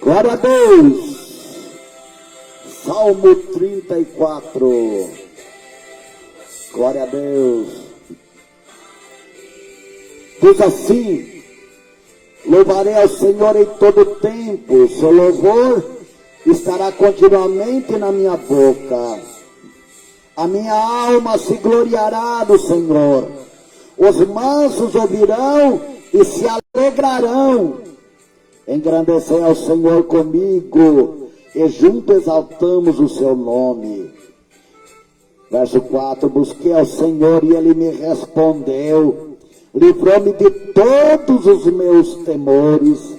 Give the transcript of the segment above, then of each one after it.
Glória a Deus. Salmo 34. Glória a Deus. Diz assim: louvarei ao Senhor em todo tempo, seu louvor estará continuamente na minha boca. A minha alma se gloriará no Senhor. Os mansos ouvirão e se alegrarão. Engrandecei ao Senhor comigo, e juntos exaltamos o seu nome. Verso 4: busquei ao Senhor e ele me respondeu, livrou-me de todos os meus temores.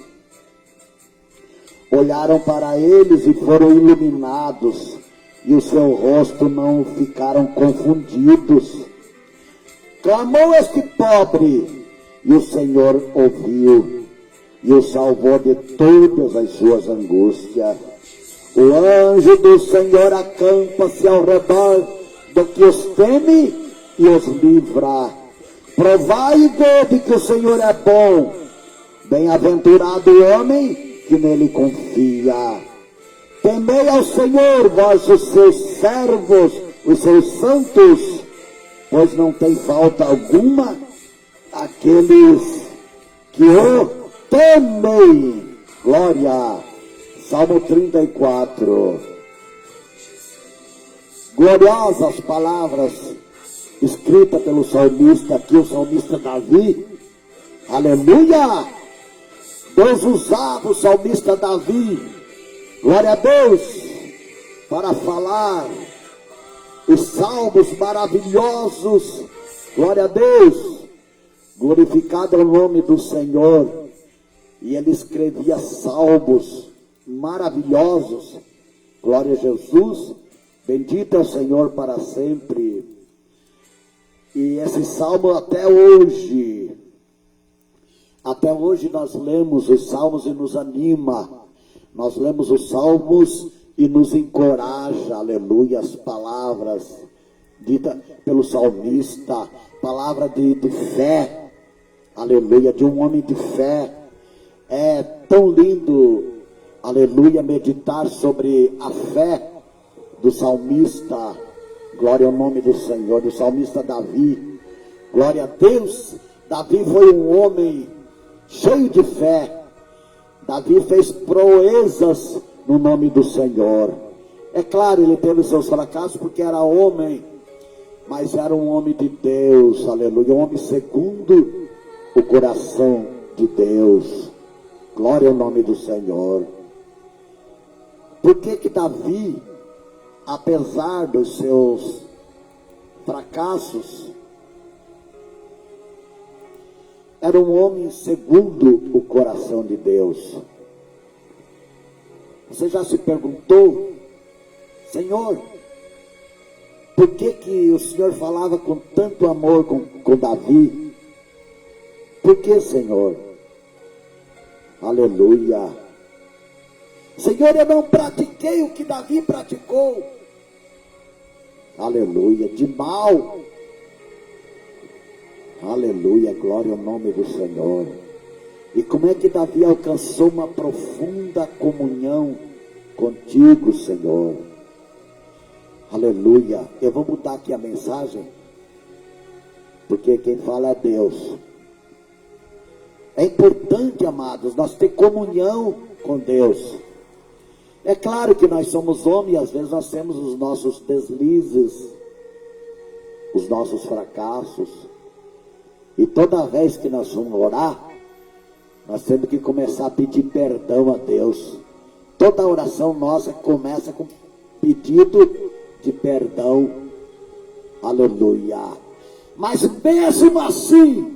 Olharam para eles e foram iluminados, e o seu rosto não ficaram confundidos. Clamou este pobre, e o Senhor ouviu, e o salvou de todas as suas angústias. O anjo do Senhor acampa-se ao redor do que os teme e os livra. Provai e vede que o Senhor é bom. Bem-aventurado o homem que nele confia. Temei ao Senhor, vós os seus servos, os seus santos, pois não tem falta alguma aqueles que o temem. Glória. Salmo 34. Gloriosas palavras escritas pelo salmista aqui, o salmista Davi. Aleluia! Deus usava o salmista Davi, glória a Deus, para falar os salmos maravilhosos. Glória a Deus, glorificado é o nome do Senhor. E ele escrevia salmos maravilhosos. Glória a Jesus, bendito é o Senhor para sempre. E esse salmo até hoje nós lemos os salmos e nos anima. Nós lemos os salmos e nos encoraja, aleluia, as palavras ditas pelo salmista, palavra de fé, aleluia, de um homem de fé. É tão lindo, aleluia, meditar sobre a fé do salmista. Glória ao nome do Senhor, do salmista Davi. Glória a Deus. Davi foi um homem cheio de fé. Davi fez proezas no nome do Senhor. É claro, ele teve seus fracassos porque era homem, mas era um homem de Deus, aleluia, um homem segundo o coração de Deus. Glória ao nome do Senhor. Por que Davi, apesar dos seus fracassos, era um homem segundo o coração de Deus? Você já se perguntou, Senhor, por que o Senhor falava com tanto amor com Davi? Por que, Senhor? Aleluia. Senhor, eu não pratiquei o que Davi praticou. Aleluia, de mal. Aleluia, glória ao nome do Senhor. E como é que Davi alcançou uma profunda comunhão contigo, Senhor? Aleluia. Eu vou mudar aqui a mensagem, porque quem fala é Deus. É importante, amados, nós ter comunhão com Deus. É claro que nós somos homens e às vezes nós temos os nossos deslizes, os nossos fracassos. E toda vez que nós vamos orar, nós temos que começar a pedir perdão a Deus. Toda oração nossa começa com pedido de perdão. Aleluia. Mas mesmo assim,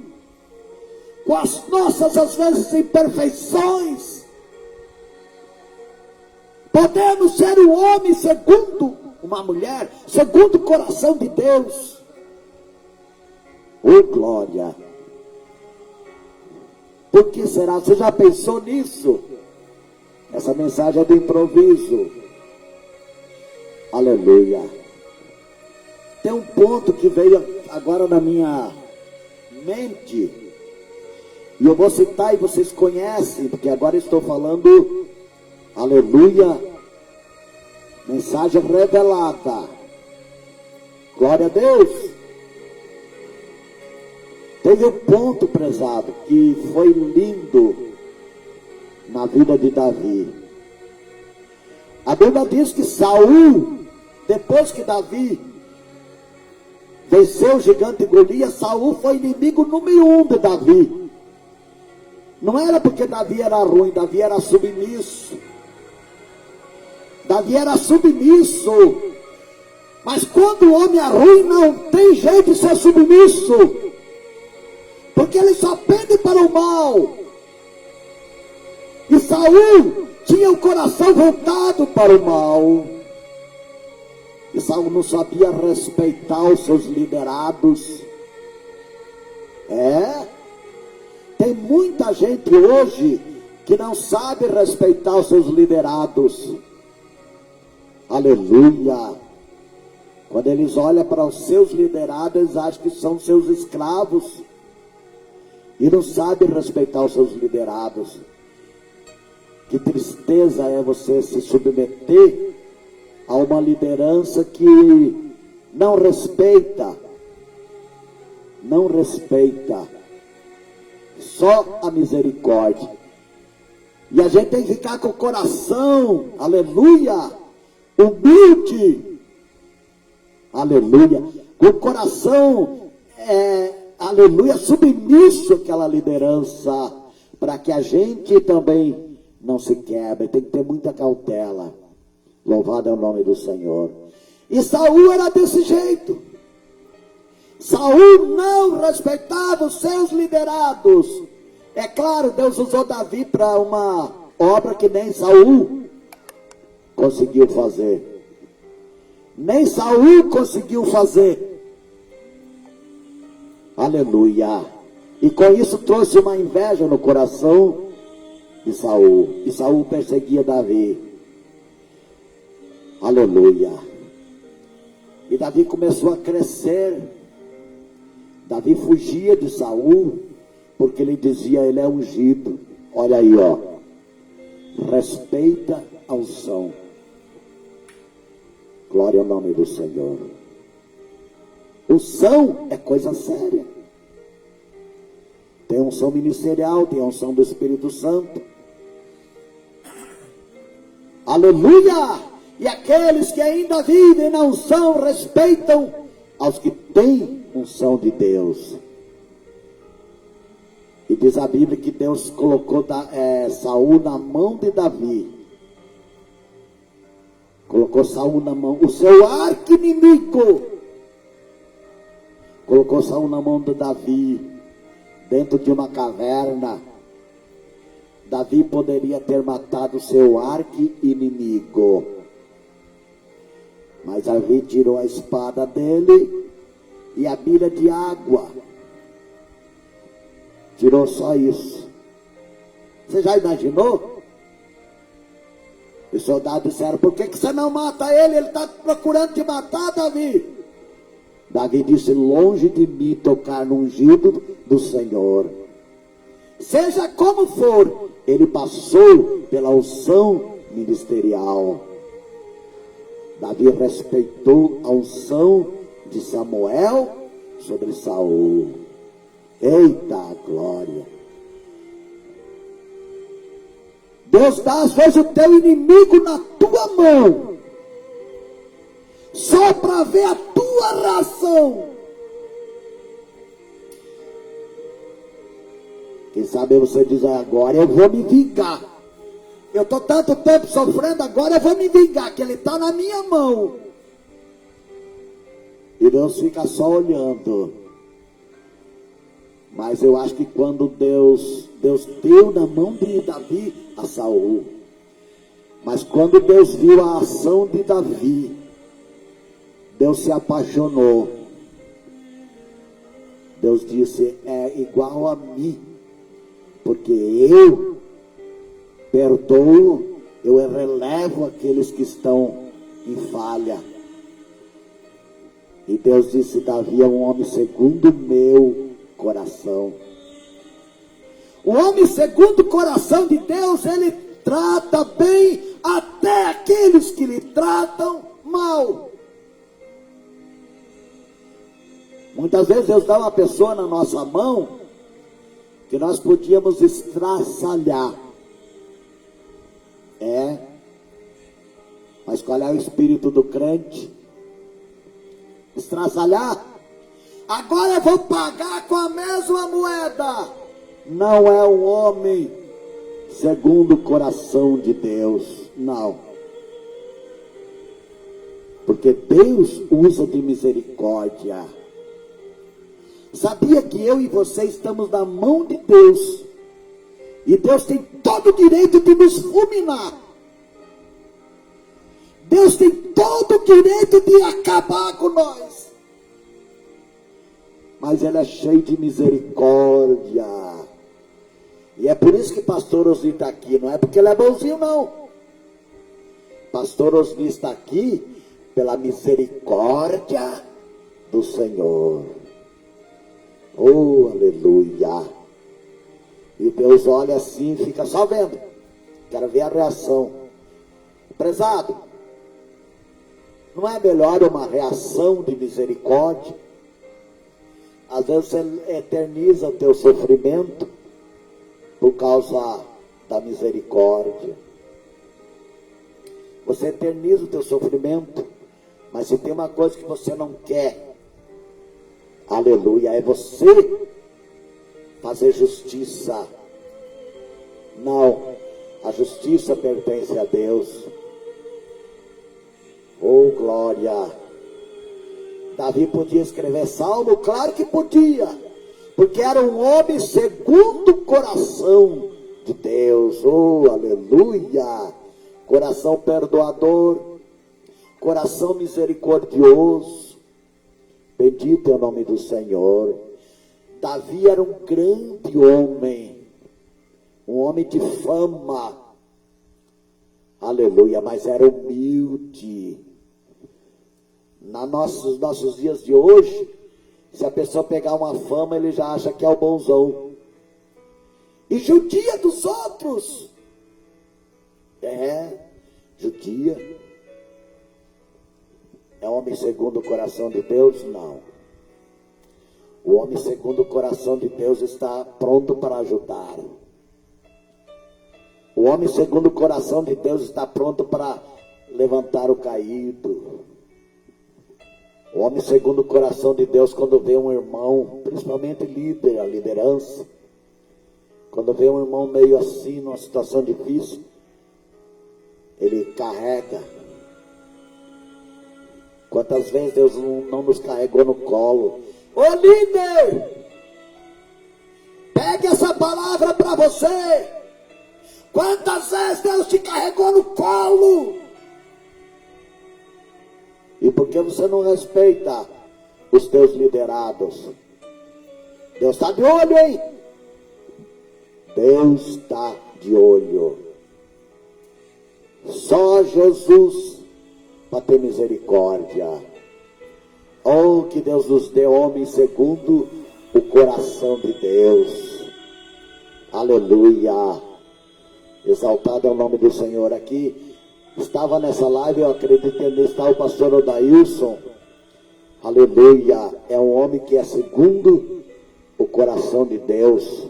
com as nossas, às vezes, imperfeições, podemos ser um homem segundo uma mulher, segundo o coração de Deus. Oh, glória! Por que será? Você já pensou nisso? Essa mensagem é do improviso. Aleluia. Tem um ponto que veio agora na minha mente, e eu vou citar e vocês conhecem, porque agora estou falando Aleluia. Mensagem revelada. Glória a Deus. Teve um ponto, prezado, que foi lindo na vida de Davi. A Bíblia diz que Saul, depois que Davi venceu o gigante Golias, Saul foi inimigo número 1 de Davi. Não era porque Davi era ruim, Davi era submisso. Davi era submisso. Mas quando o homem é ruim, não tem jeito de ser submisso. Porque ele só pende para o mal. E Saul tinha o coração voltado para o mal. E Saul não sabia respeitar os seus liderados. Tem muita gente hoje que não sabe respeitar os seus liderados. Aleluia. Quando eles olham para os seus liderados, eles acham que são seus escravos. E não sabem respeitar os seus liderados. Que tristeza é você se submeter a uma liderança que não respeita. Não respeita. Só a misericórdia. E a gente tem que ficar com o coração, aleluia, humilde. Aleluia. Com o coração, aleluia, submisso àquela liderança. Para que a gente também não se quebre. Tem que ter muita cautela. Louvado é o nome do Senhor. E Saul era desse jeito. Saul não respeitava os seus liderados. É claro, Deus usou Davi para uma obra que nem Saul conseguiu fazer. Nem Saul conseguiu fazer. Aleluia. E com isso trouxe uma inveja no coração de Saul. E Saul perseguia Davi. Aleluia. E Davi começou a crescer. Davi fugia de Saul, porque ele dizia, ele é ungido. Olha aí, ó. Respeita a unção. Glória ao nome do Senhor. Unção é coisa séria. Tem unção ministerial, tem unção do Espírito Santo. Aleluia! E aqueles que ainda vivem na unção respeitam aos que têm unção de Deus. E diz a Bíblia que Deus colocou Saul na mão de Davi. Colocou Saul na mão, o seu arqui-inimigo. Colocou Saul na mão de Davi, dentro de uma caverna. Davi poderia ter matado o seu arqui-inimigo. Mas Davi tirou a espada dele e a bilha de água. Tirou só isso. Você já imaginou? Os soldados disseram, por que você não mata ele? Ele está procurando te matar, Davi. Davi disse, longe de mim tocar no ungido do Senhor. Seja como for, ele passou pela unção ministerial. Davi respeitou a unção de Samuel sobre Saul. Eita glória! Deus dá às vezes o teu inimigo na tua mão, só para ver a tua reação. Quem sabe você diz, agora eu vou me vingar. Eu estou tanto tempo sofrendo, agora eu vou me vingar, que ele está na minha mão. E Deus fica só olhando. Mas eu acho que quando Deus deu na mão de Davi a Saul. Mas quando Deus viu a ação de Davi, Deus se apaixonou. Deus disse, é igual a mim. Porque eu perdoo, eu relevo aqueles que estão em falha. E Deus disse, Davi é um homem segundo o meu coração. O homem segundo o coração de Deus, ele trata bem até aqueles que lhe tratam mal. Muitas vezes Deus dá uma pessoa na nossa mão que nós podíamos estraçalhar. Mas qual é o espírito do crente? Estraçalhar. Agora eu vou pagar com a mesma moeda. Não é um homem segundo o coração de Deus. Não. Porque Deus usa de misericórdia. Sabia que eu e você estamos na mão de Deus? E Deus tem todo o direito de nos fulminar. Deus tem todo o direito de acabar com nós. Mas Ele é cheio de misericórdia. E é por isso que pastor Osni está aqui. Não é porque ele é bonzinho, não. Pastor Osni está aqui pela misericórdia do Senhor. Oh, aleluia. E Deus olha assim e fica só vendo. Quero ver a reação. Prezado, não é melhor uma reação de misericórdia? Às vezes você eterniza o teu sofrimento por causa da misericórdia. Você eterniza o teu sofrimento, mas se tem uma coisa que você não quer, aleluia, é você fazer justiça. Não, a justiça pertence a Deus. Oh, glória! Davi podia escrever salmo? Claro que podia, porque era um homem segundo o coração de Deus. Oh, aleluia! Coração perdoador, coração misericordioso. Bendito é o nome do Senhor. Davi era um grande homem, um homem de fama, aleluia, mas era humilde. Nos nossos dias de hoje, se a pessoa pegar uma fama, ele já acha que é o bonzão. E judia dos outros. Judia. É homem segundo o coração de Deus? Não. O homem segundo o coração de Deus está pronto para ajudar. O homem segundo o coração de Deus está pronto para levantar o caído. O homem segundo o coração de Deus, quando vê um irmão, principalmente líder, a liderança, quando vê um irmão meio assim, numa situação difícil, ele carrega. Quantas vezes Deus não nos carregou no colo? Ô líder, pegue essa palavra para você. Quantas vezes Deus te carregou no colo? E por que você não respeita os teus liderados? Deus está de olho, hein? Deus está de olho. Só Jesus para ter misericórdia. Oh, que Deus nos dê homens segundo o coração de Deus. Aleluia. Exaltado é o nome do Senhor. Aqui estava nessa live, eu acredito que ele está o pastor Odailson. Aleluia. É um homem que é segundo o coração de Deus.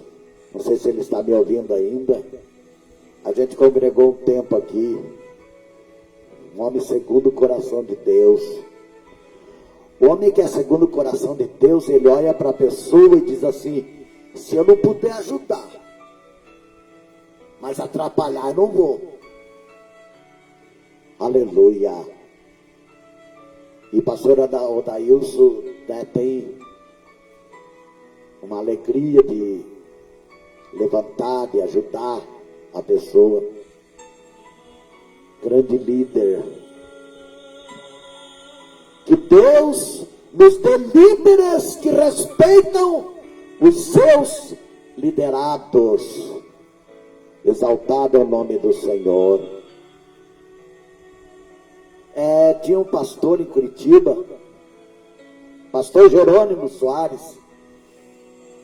Não sei se ele está me ouvindo ainda. A gente congregou um tempo aqui. Um homem segundo o coração de Deus. O homem que é segundo o coração de Deus, ele olha para a pessoa e diz assim: se eu não puder ajudar, mas atrapalhar eu não vou. Aleluia. E pastor Odailson, né, tem uma alegria de levantar, de ajudar a pessoa. Grande líder. Que Deus nos dê líderes que respeitam os seus liderados. Exaltado é o nome do Senhor. Tinha um pastor em Curitiba, pastor Jerônimo Soares,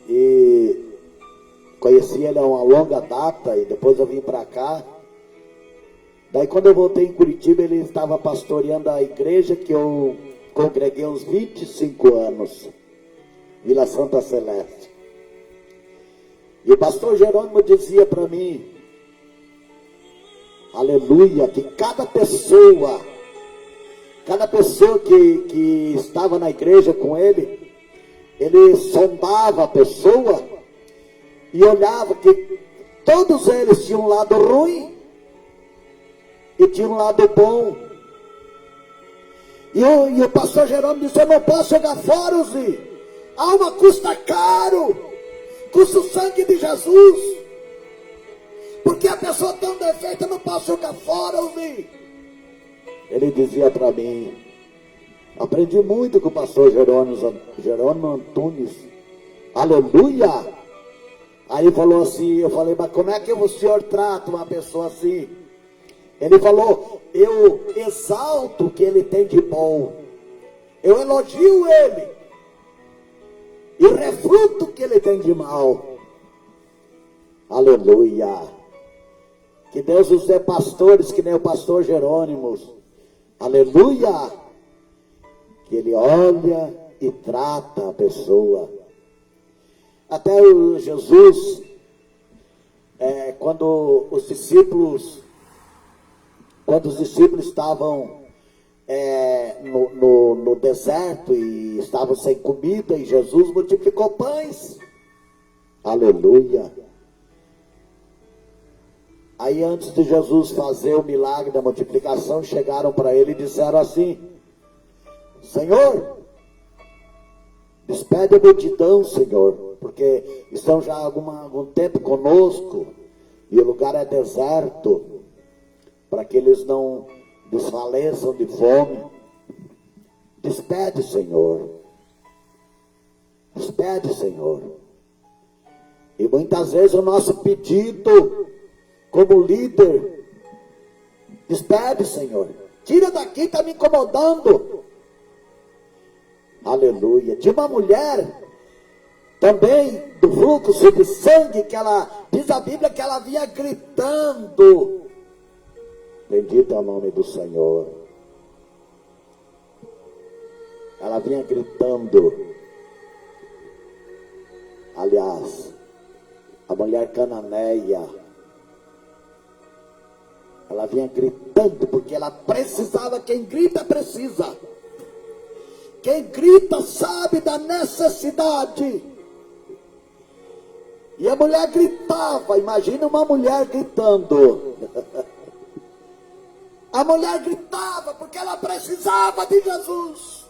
e conheci ele há uma longa data, e depois eu vim para cá. Daí quando eu voltei em Curitiba, ele estava pastoreando a igreja que eu congreguei uns 25 anos, Vila Santa Celeste. E o pastor Jerônimo dizia para mim, aleluia, que cada pessoa que estava na igreja com ele sondava a pessoa e olhava que todos eles tinham um lado ruim e tinham um lado bom. E o pastor Jerônimo disse, eu não posso jogar fora, Zi. A alma custa caro, custa o sangue de Jesus. Porque a pessoa tão defeita, eu não posso jogar fora, Zi. Ele dizia para mim, aprendi muito com o pastor Jerônimo Antunes, aleluia. Aí falou assim, eu falei, mas como é que o senhor trata uma pessoa assim? Ele falou, eu exalto o que ele tem de bom, eu elogio ele, e refruto o que ele tem de mal. Aleluia. Que Deus os dê pastores que nem o pastor Jerônimo. Aleluia. Que ele olha e trata a pessoa. Até o Jesus, quando os discípulos estavam no deserto e estavam sem comida, e Jesus multiplicou pães. Aleluia. Aí antes de Jesus fazer o milagre da multiplicação, chegaram para ele e disseram assim, Senhor, despede a multidão, Senhor, porque estão já há algum tempo conosco, e o lugar é deserto, para que eles não desfaleçam de fome. Despede, Senhor. Despede, Senhor. E muitas vezes o nosso pedido, como líder, despede, Senhor. Tira daqui, está me incomodando. Aleluia. Tinha uma mulher também do fluxo de sangue, que ela, diz a Bíblia, que ela vinha gritando. Bendito é o nome do Senhor. Ela vinha gritando. Aliás, a mulher cananeia, ela vinha gritando porque ela precisava. Quem grita precisa. Quem grita sabe da necessidade. E a mulher gritava. Imagina uma mulher gritando. A mulher gritava porque ela precisava de Jesus.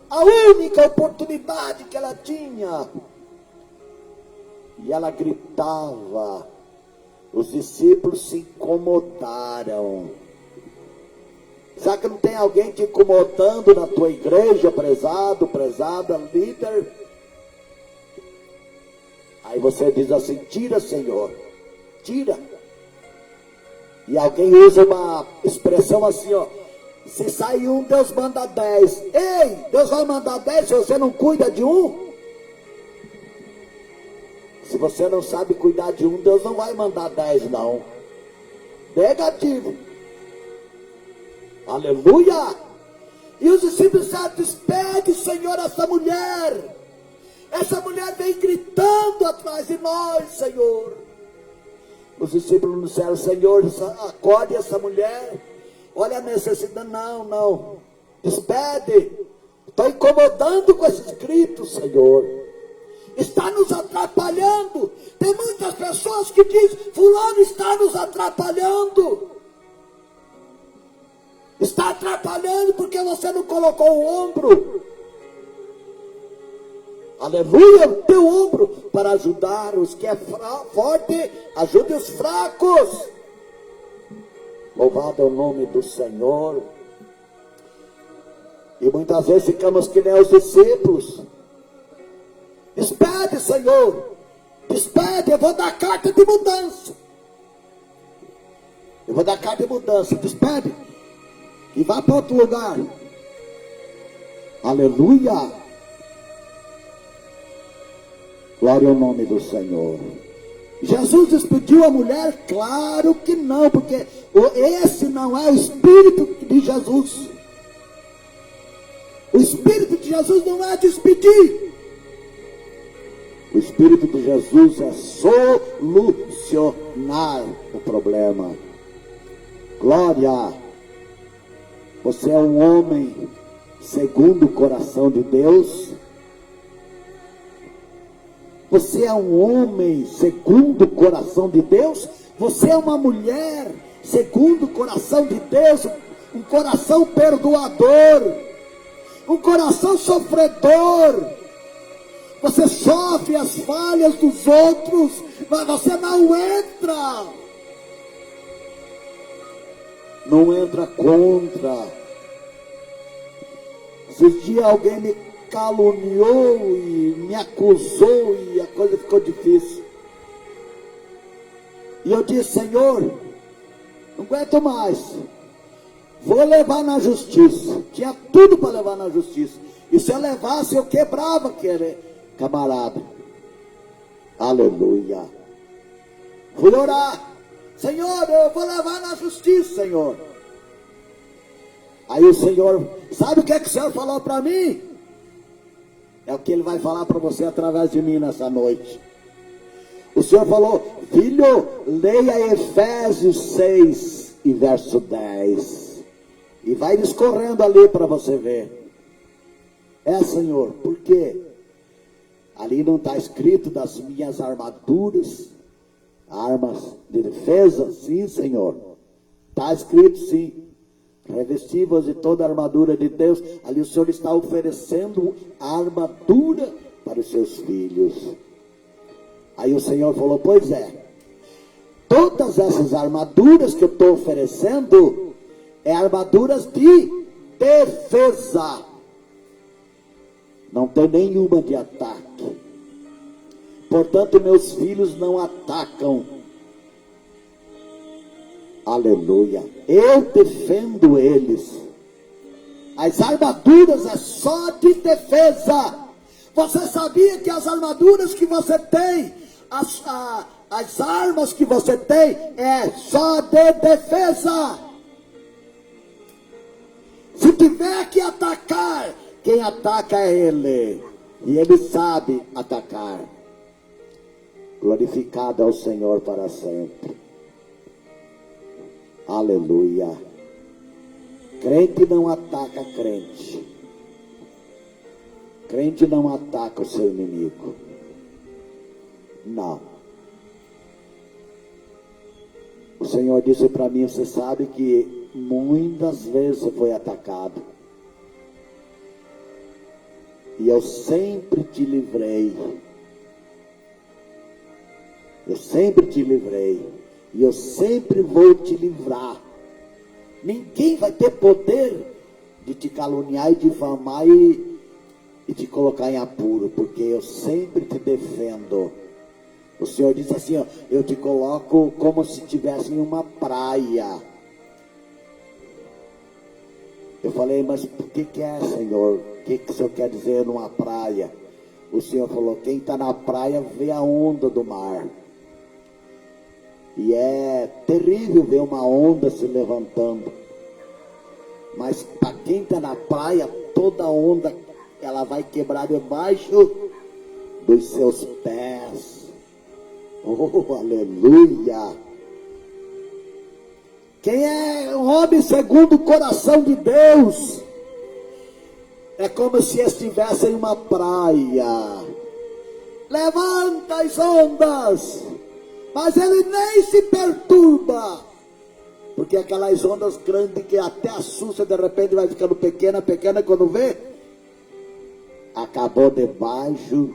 A única oportunidade que ela tinha. E ela gritava. Os discípulos se incomodaram. Será que não tem alguém te incomodando na tua igreja, prezado, prezada, líder? Aí você diz assim, tira, Senhor, tira. E alguém usa uma expressão assim, ó, se sair um, Deus manda 10. Ei, Deus vai mandar 10 se você não cuida de um? Se você não sabe cuidar de um, Deus não vai mandar 10 não. Negativo. Aleluia. E os discípulos disseram, despede, Senhor, essa mulher. Essa mulher vem gritando atrás de nós, Senhor. Os discípulos disseram, Senhor, acorde essa mulher. Olha a necessidade. Não. Despede. Estou incomodando com esses gritos, Senhor. Está nos atrapalhando. Tem muitas pessoas que dizem, fulano está nos atrapalhando. Está atrapalhando porque você não colocou o ombro. Aleluia, o teu ombro para ajudar os que é forte, ajude os fracos. Louvado é o nome do Senhor. E muitas vezes ficamos que nem os discípulos. Despede, Senhor. Despede, eu vou dar carta de mudança. Eu vou dar carta de mudança, despede. E vá para outro lugar. Aleluia. Glória ao nome do Senhor. Jesus despediu a mulher? Claro que não, porque esse não é o Espírito de Jesus. O Espírito de Jesus não é despedir. O Espírito de Jesus é solucionar o problema. Glória! Você é um homem segundo o coração de Deus? Você é um homem segundo o coração de Deus? Você é uma mulher segundo o coração de Deus? Um coração perdoador, um coração sofredor. Você sofre as falhas dos outros, mas você não entra contra. Esses dias alguém me caluniou e me acusou e a coisa ficou difícil. E eu disse: Senhor, não aguento mais, vou levar na justiça. Tinha tudo para levar na justiça. E se eu levasse, eu quebrava aquele camarada. Aleluia. Fui orar: Senhor, eu vou levar na justiça, Senhor. Aí o Senhor, sabe o que o Senhor falou para mim? É o que Ele vai falar para você através de mim nessa noite. O Senhor falou: filho, leia Efésios 6 e verso 10. E vai discorrendo ali para você ver. Senhor, por quê? Ali não está escrito das minhas armaduras, armas de defesa? Sim, Senhor. Está escrito sim. Revesti-vos de toda a armadura de Deus. Ali o Senhor está oferecendo a armadura para os seus filhos. Aí o Senhor falou: pois é, todas essas armaduras que eu estou oferecendo é armaduras de defesa. Não tem nenhuma de ataque. Portanto, meus filhos não atacam. Aleluia. Eu defendo eles. As armaduras é só de defesa. Você sabia que as armaduras que você tem, as armas que você tem, é só de defesa? Se tiver que atacar, quem ataca é Ele. E Ele sabe atacar. Glorificado é o Senhor para sempre. Aleluia. Crente não ataca crente. Crente não ataca o seu inimigo. Não. O Senhor disse para mim: você sabe que muitas vezes você foi atacado. E eu sempre te livrei. Eu sempre te livrei. E eu sempre vou te livrar. Ninguém vai ter poder de te caluniar e difamar e te colocar em apuro, porque eu sempre te defendo. O Senhor disse assim: ó, eu te coloco como se estivesse em uma praia. Eu falei: mas por que é, Senhor? O que o Senhor quer dizer numa praia? O Senhor falou: quem está na praia vê a onda do mar. E é terrível ver uma onda se levantando. Mas para quem está na praia, toda onda ela vai quebrar debaixo dos seus pés. Oh, aleluia! Quem é um homem segundo o coração de Deus, é como se estivesse em uma praia. Levanta as ondas, mas ele nem se perturba, porque aquelas ondas grandes que até assusta, de repente vai ficando pequena, quando vê, acabou debaixo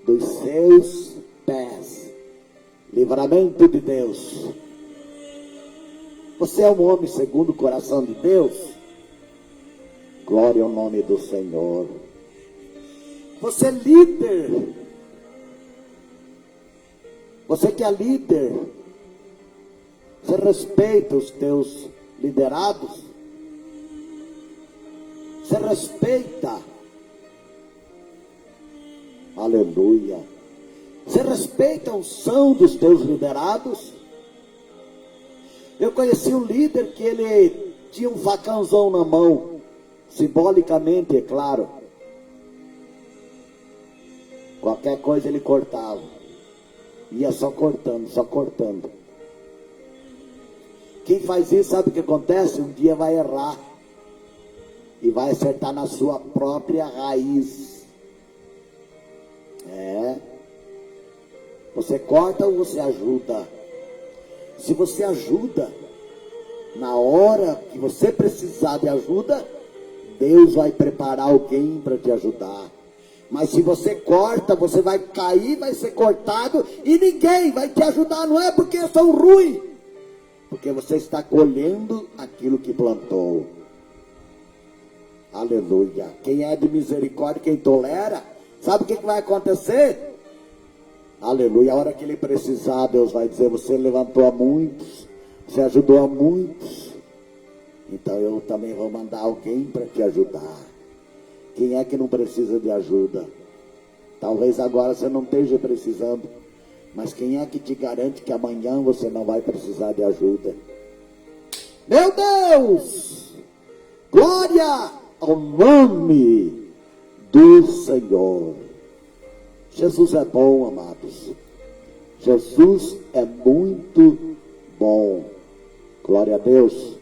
dos seus pés. Livramento de Deus. Você é um homem segundo o coração de Deus? Glória ao nome do Senhor. Você é líder. Você que é líder, você respeita os teus liderados? Você respeita? Aleluia. Você respeita a unção dos teus liderados? Eu conheci um líder que ele tinha um facãozão na mão, simbolicamente, é claro. Qualquer coisa ele cortava. Ia só cortando, só cortando. Quem faz isso, sabe o que acontece? Um dia vai errar. E vai acertar na sua própria raiz. Você corta ou você ajuda? Se você ajuda, na hora que você precisar de ajuda, Deus vai preparar alguém para te ajudar. Mas se você corta, você vai cair, vai ser cortado e ninguém vai te ajudar. Não é porque são ruins, porque você está colhendo aquilo que plantou. Aleluia. Quem é de misericórdia, quem tolera, sabe o que vai acontecer? Aleluia. A hora que ele precisar, Deus vai dizer: você levantou a muitos, você ajudou a muitos, então eu também vou mandar alguém para te ajudar. Quem é que não precisa de ajuda? Talvez agora você não esteja precisando, mas quem é que te garante que amanhã você não vai precisar de ajuda? Meu Deus! Glória ao nome do Senhor. Jesus é bom, amados. Jesus é muito bom. Glória a Deus.